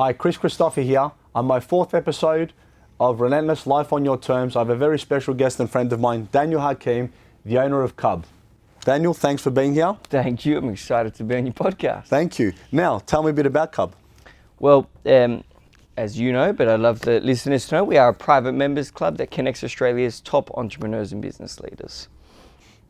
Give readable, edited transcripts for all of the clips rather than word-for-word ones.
Hi, Chris Christopher here. On my 4th episode of Relentless, Life on Your Terms, I have a very special guest and friend of mine, Daniel Hakim, the owner of CUB. Daniel, thanks for being here. Thank you. I'm excited to be on your podcast. Thank you. Now, tell me a bit about CUB. Well, as you know, but I'd love the listeners to know, we are a private members club that connects Australia's top entrepreneurs and business leaders.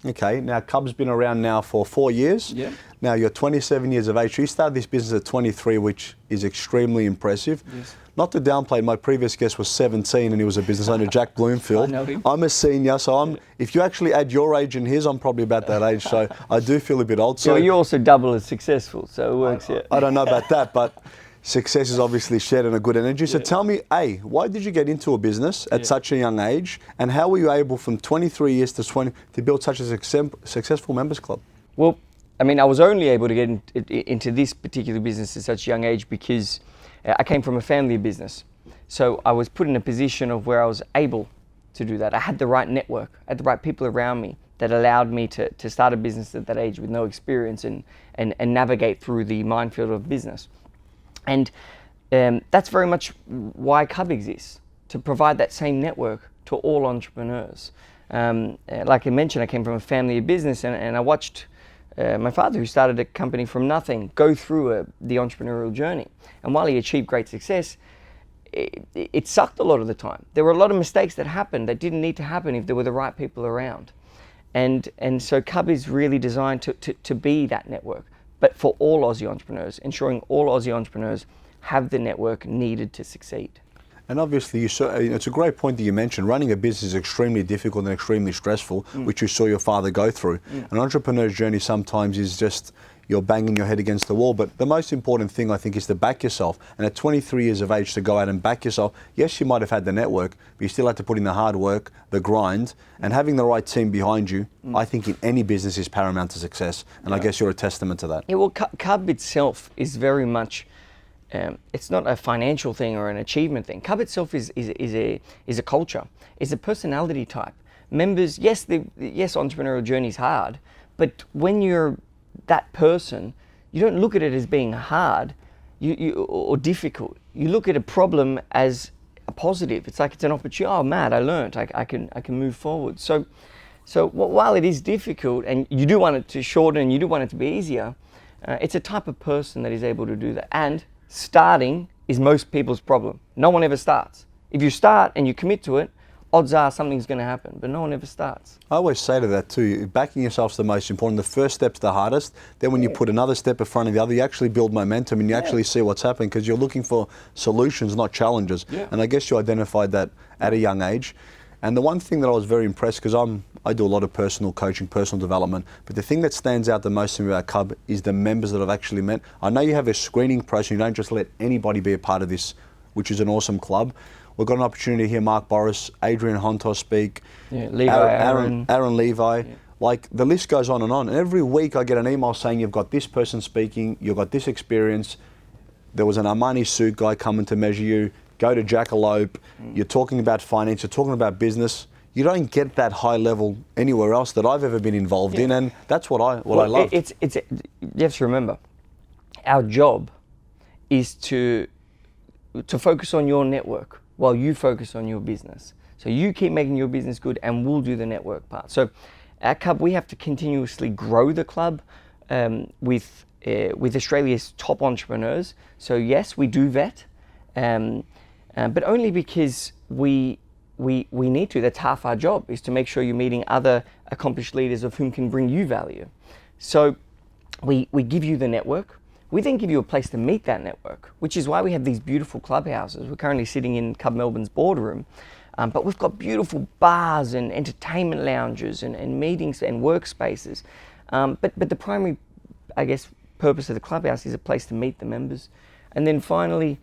Okay, now CUB's been around now for 4 years. Yeah. Now you're 27 years of age. You started this business at 23, which is extremely impressive. Yes. Not to downplay, my previous guest was 17 and he was a business owner, Jack Bloomfield. I know him. I'm a senior, so if you actually add your age and his, I'm probably about that age, so I do feel a bit old. So you're also double as successful, so it works, yeah. I don't know about that, but success is obviously shared and a good energy. So tell me, why did you get into a business at such a young age, and how were you able from 23 years to 20 to build such a successful members club? Well, I mean, I was only able to get into this particular business at such a young age because I came from a family business. So I was put in a position of where I was able to do that. I had the right network, I had the right people around me that allowed me to start a business at that age with no experience and navigate through the minefield of business. And that's very much why CUB exists, to provide that same network to all entrepreneurs. Like I mentioned, I came from a family business and I watched my father, who started a company from nothing, go through the entrepreneurial journey. And while he achieved great success, it sucked a lot of the time. There were a lot of mistakes that happened that didn't need to happen if there were the right people around. And so CUB is really designed to be that network, but for all Aussie entrepreneurs, ensuring all Aussie entrepreneurs have the network needed to succeed. And obviously, it's a great point that you mentioned. Running a business is extremely difficult and extremely stressful, which you saw your father go through. An entrepreneur's journey sometimes is just you're banging your head against the wall. But the most important thing, I think, is to back yourself. And at 23 years of age, to go out and back yourself, yes, you might have had the network, but you still had to put in the hard work, the grind, and having the right team behind you, I think in any business is paramount to success. And I guess you're a testament to that. Yeah, well, CUB itself is very much, it's not a financial thing or an achievement thing. CUB itself is a culture, is a personality type. Members, yes, entrepreneurial journey is hard, but when you're that person, you don't look at it as being hard or difficult. You look at a problem as a positive. It's like it's an opportunity. Oh, mad! I learned. I can move forward. So while it is difficult, and you do want it to shorten, and you do want it to be easier, it's a type of person that is able to do that. And starting is most people's problem. No one ever starts. If you start and you commit to it, odds are something's going to happen, but no one ever starts. I always say to that too, backing yourself's the most important. The first step's the hardest. Then when you put another step in front of the other, you actually build momentum and you actually see what's happening because you're looking for solutions, not challenges. Yeah. And I guess you identified that at a young age. And the one thing that I was very impressed, because I do a lot of personal coaching, personal development, but the thing that stands out the most to me about CUB is the members that I've actually met. I know you have a screening process, you don't just let anybody be a part of this, which is an awesome club. We've got an opportunity to hear Mark Boris, Adrian Hontos speak, Aaron Levi. Yeah. Like the list goes on. And every week I get an email saying you've got this person speaking, you've got this experience. There was an Armani suit guy coming to measure you. Go to Jackalope. You're talking about finance, you're talking about business. You don't get that high level anywhere else that I've ever been involved in, and that's what I love. You have to remember, our job is to focus on your network while you focus on your business. So you keep making your business good and we'll do the network part. So at CUB, we have to continuously grow the club with Australia's top entrepreneurs. So yes, we do vet, but only because we need to. That's half our job, is to make sure you're meeting other accomplished leaders of whom can bring you value. So we give you the network. We then give you a place to meet that network, which is why we have these beautiful clubhouses. We're currently sitting in CUB Melbourne's boardroom, but we've got beautiful bars and entertainment lounges and meetings and workspaces. But the primary, I guess, purpose of the clubhouse is a place to meet the members. And then finally,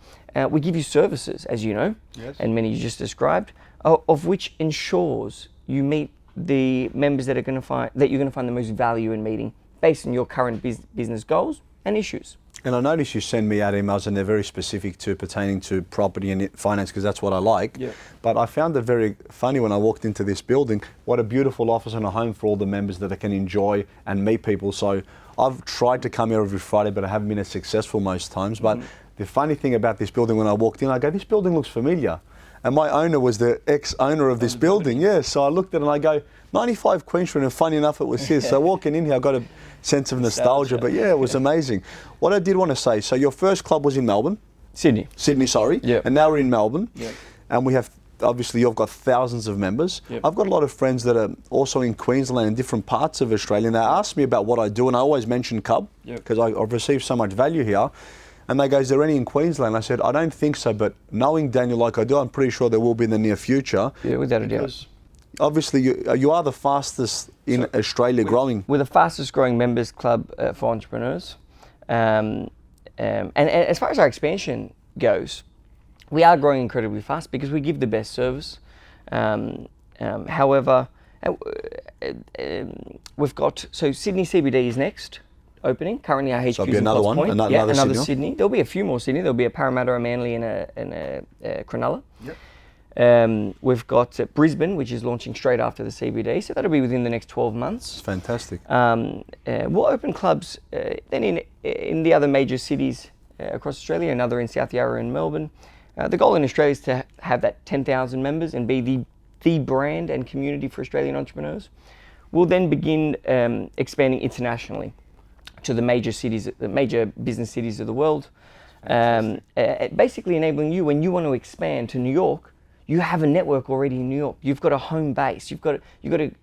we give you services, as you know, and many you just described, of which ensures you meet the members that you're going to find the most value in meeting based on your current business goals and issues. And I notice you send me out emails and they're very specific to pertaining to property and finance because that's what I like. Yeah. But I found it very funny when I walked into this building, what a beautiful office and a home for all the members that I can enjoy and meet people. So I've tried to come here every Friday, but I haven't been as successful most times. But the funny thing about this building, when I walked in, I go, this building looks familiar. And my owner was the ex-owner of this building, yeah. So I looked at it and I go, 95 Queen Street, and funny enough, it was his. So walking in here, I got a sense of nostalgia, but yeah, it was amazing. What I did want to say, so your first club was in Melbourne? Sydney. Sydney, sorry. Yep. And now we're in Melbourne. Yep. And we have, obviously, you've got thousands of members. Yep. I've got a lot of friends that are also in Queensland and different parts of Australia, and they ask me about what I do, and I always mention CUB, because I've received so much value here. And they go, is there any in Queensland? I said, I don't think so, but knowing Daniel like I do, I'm pretty sure there will be in the near future. Yeah, without a doubt. Obviously, you are the fastest in Australia growing. We're the fastest growing members club for entrepreneurs. And as far as our expansion goes, we are growing incredibly fast because we give the best service. However, we've got, so Sydney CBD is next opening. Currently our HQ is in another Potts one, Point. another Sydney. Sydney. There'll be a few more Sydney. There'll be a Parramatta, a Manly, and a Cronulla. Yep. We've got Brisbane, which is launching straight after the CBD, so that'll be within the next 12 months. It's fantastic. We'll open clubs then in the other major cities across Australia, another in South Yarra and Melbourne. The goal in Australia is to have that 10,000 members and be the brand and community for Australian entrepreneurs. We'll then begin expanding internationally to the major cities, the major business cities of the world, basically enabling you, when you want to expand to New York, you have a network already in New York. You've got a home base. You've got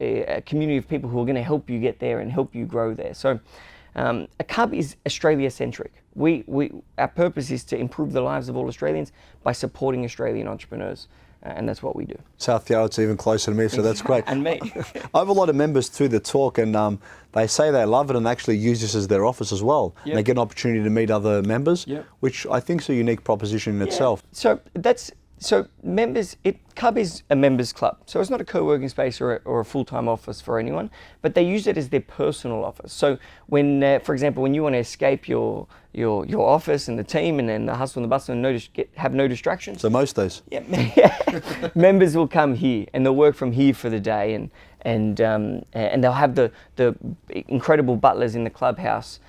a community of people who are going to help you get there and help you grow there. So a CUB is Australia-centric. Our purpose is to improve the lives of all Australians by supporting Australian entrepreneurs. And that's what we do. South Yarra, it's even closer to me, so that's great. And me. I have a lot of members too that talk, and they say they love it and actually use this as their office as well. Yep. They get an opportunity to meet other members, Yep. which I think is a unique proposition in itself. So members, CUB is a members club. So it's not a co-working space or a full-time office for anyone, but they use it as their personal office. So when, for example, when you want to escape your office and the team and then the hustle and the bustle and have no distractions. So most days. Yeah, members will come here and they'll work from here for the day, and they'll have the incredible butlers in the clubhouse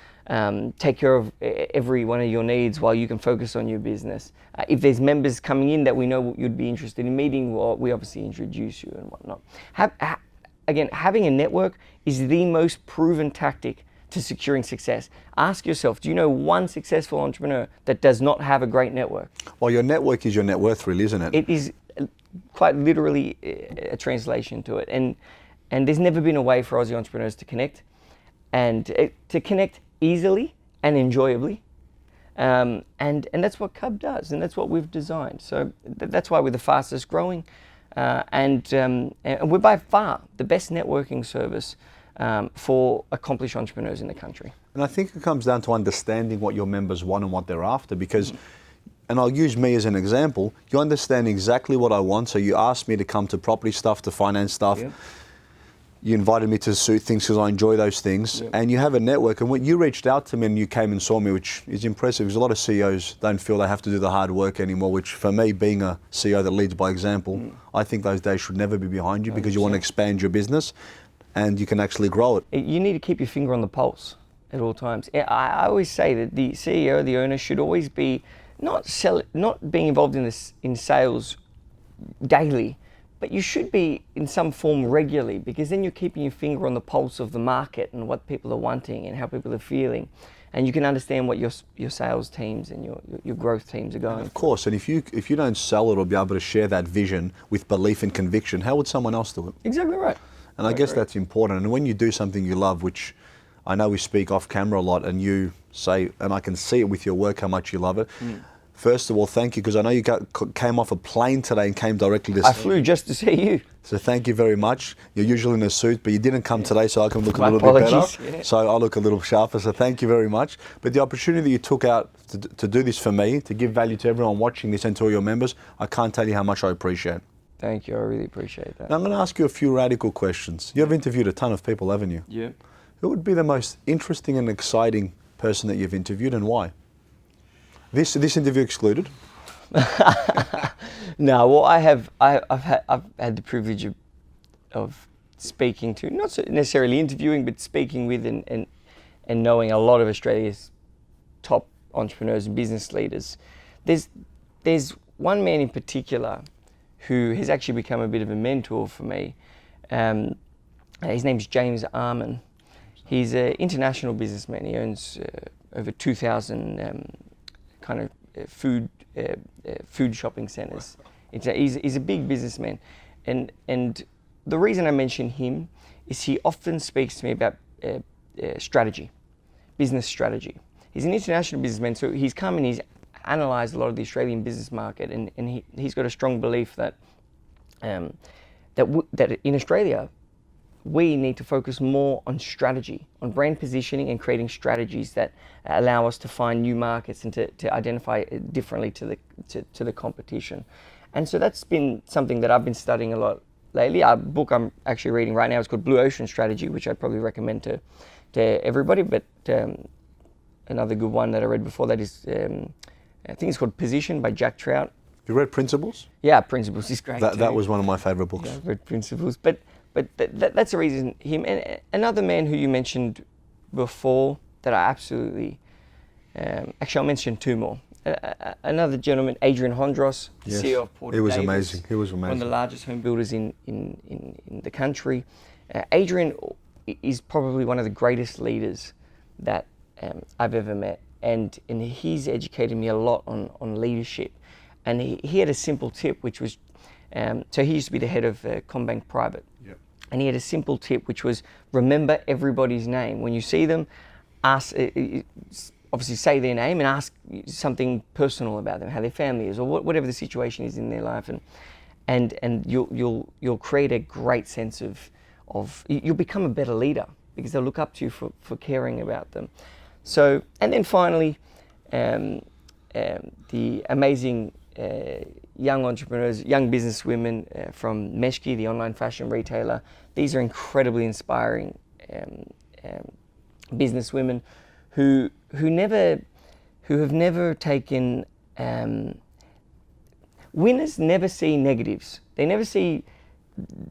take care of every one of your needs while you can focus on your business. If there's members coming in that we know you'd be interested in meeting, well, we obviously introduce you and whatnot. Again, having a network is the most proven tactic to securing success. Ask yourself, do you know one successful entrepreneur that does not have a great network? Well, your network is your net worth, really, isn't it? It is quite literally a translation to it. And there's never been a way for Aussie entrepreneurs to connect, and to connect easily and enjoyably. And that's what CUB does, and that's what we've designed. So that's why we're the fastest growing, and we're by far the best networking service for accomplished entrepreneurs in the country. And I think it comes down to understanding what your members want and what they're after, because, and I'll use me as an example, you understand exactly what I want, so you asked me to come to property stuff, to finance stuff. Yep. You invited me to suit things because I enjoy those things. Yep. And you have a network, and when you reached out to me and you came and saw me, which is impressive because a lot of CEOs don't feel they have to do the hard work anymore, which for me, being a CEO that leads by example, I think those days should never be behind you, because you want to expand your business and you can actually grow it. You need to keep your finger on the pulse at all times. I always say that the CEO, the owner, should always be not being involved in sales daily, but you should be in some form regularly, because then you're keeping your finger on the pulse of the market and what people are wanting and how people are feeling, and you can understand what your sales teams and your growth teams are going. And of course, and if you don't sell it or be able to share that vision with belief and conviction, how would someone else do it? Exactly right. And I guess that's important. And when you do something you love, which I know we speak off camera a lot, and you say, and I can see it with your work, how much you love it. First of all, thank you, because I know you came off a plane today and came directly to... I flew just to see you. So thank you very much. You're usually in a suit, but you didn't come today, so I can look a little bit better. Yeah. So I look a little sharper, so thank you very much. But the opportunity that you took out to do this for me, to give value to everyone watching this and to all your members, I can't tell you how much I appreciate. Thank you, I really appreciate that. Now I'm going to ask you a few radical questions. You've interviewed a ton of people, haven't you? Yeah. Who would be the most interesting and exciting person that you've interviewed, and why? This interview excluded. No, well, I've had the privilege of speaking to, not necessarily interviewing, but speaking with and knowing a lot of Australia's top entrepreneurs and business leaders. There's one man in particular who has actually become a bit of a mentor for me. His name's James Arman. He's an international businessman. He owns over 2,000 kind of food shopping centres. He's a big businessman, and the reason I mention him is he often speaks to me about strategy, business strategy. He's an international businessman, so he's come and he's analysed a lot of the Australian business market, and he's got a strong belief that that in Australia we need to focus more on strategy, on brand positioning and creating strategies that allow us to find new markets and to identify it differently to the competition. And so that's been something that I've been studying a lot lately. A book I'm actually reading right now is called Blue Ocean Strategy, which I'd probably recommend to everybody. But another good one that I read before that is, I think it's called Position by Jack Trout. You read Principles? Yeah, Principles is great. That was one of my favourite books. Yeah, I've read Principles. But that's the reason him. And another man who you mentioned before that I absolutely, actually I'll mention two more. Another gentleman, Adrian Hondros, Yes. CEO of Porter He was Davis, amazing. He was amazing. one of the largest home builders in the country. Adrian is probably one of the greatest leaders that I've ever met, and he's educated me a lot on leadership. And he had a simple tip, which was, so he used to be the head of CommBank Private. Yep. And he had a simple tip, which was remember everybody's name. When you see them, ask, obviously say their name and ask something personal about them, how their family is, or whatever the situation is in their life, and you'll create a great sense of you'll become a better leader because they'll look up to you for caring about them. So, and then finally, the amazing young entrepreneurs, young businesswomen from Meshki, the online fashion retailer. These are incredibly inspiring businesswomen who have never taken. Winners never see negatives. They never see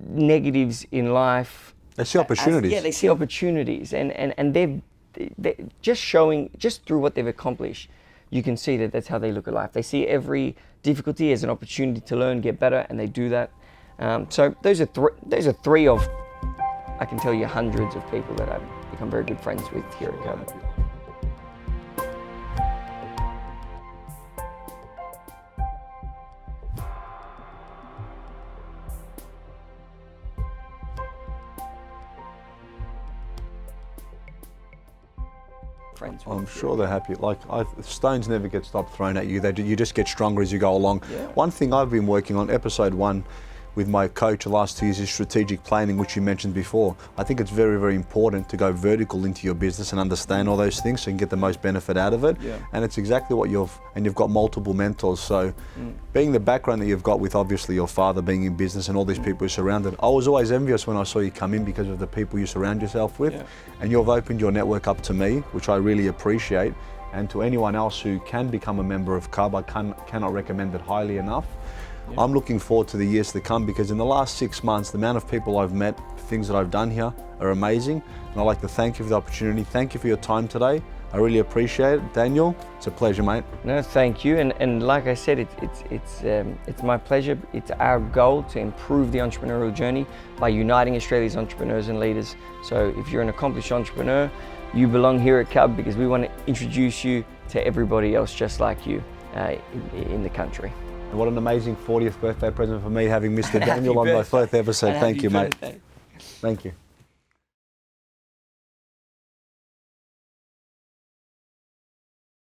negatives in life. They see opportunities. They see opportunities, and they're just showing, just through what they've accomplished, you can see that that's how they look at life. They see every difficulty as an opportunity to learn, get better, and they do that. So those are three of, I can tell you, hundreds of people that I've become very good friends with here at CUB. I'm sure they're happy. Like, stones never get stopped thrown at you. You just get stronger as you go along. Yeah. One thing I've been working on, episode 1, with my coach the last 2 years is strategic planning, which you mentioned before. I think it's very, very important to go vertical into your business and understand all those things so you can get the most benefit out of it. Yeah. And it's exactly what you've got multiple mentors. So being the background that you've got with obviously your father being in business and all these people you're surrounded, I was always envious when I saw you come in because of the people you surround yourself with. Yeah. And you've opened your network up to me, which I really appreciate. And to anyone else who can become a member of CUB, I cannot recommend it highly enough. Yeah. I'm looking forward to the years to come because in the last 6 months, the amount of people I've met, things that I've done here are amazing. And I'd like to thank you for the opportunity. Thank you for your time today. I really appreciate it. Daniel, it's a pleasure, mate. No, thank you. And like I said, it's my pleasure. It's our goal to improve the entrepreneurial journey by uniting Australia's entrepreneurs and leaders. So if you're an accomplished entrepreneur, you belong here at CUB because we want to introduce you to everybody else just like you in the country. And what an amazing 40th birthday present for me, having Mr. Daniel on my 4th episode. Thank you, mate. Thank you.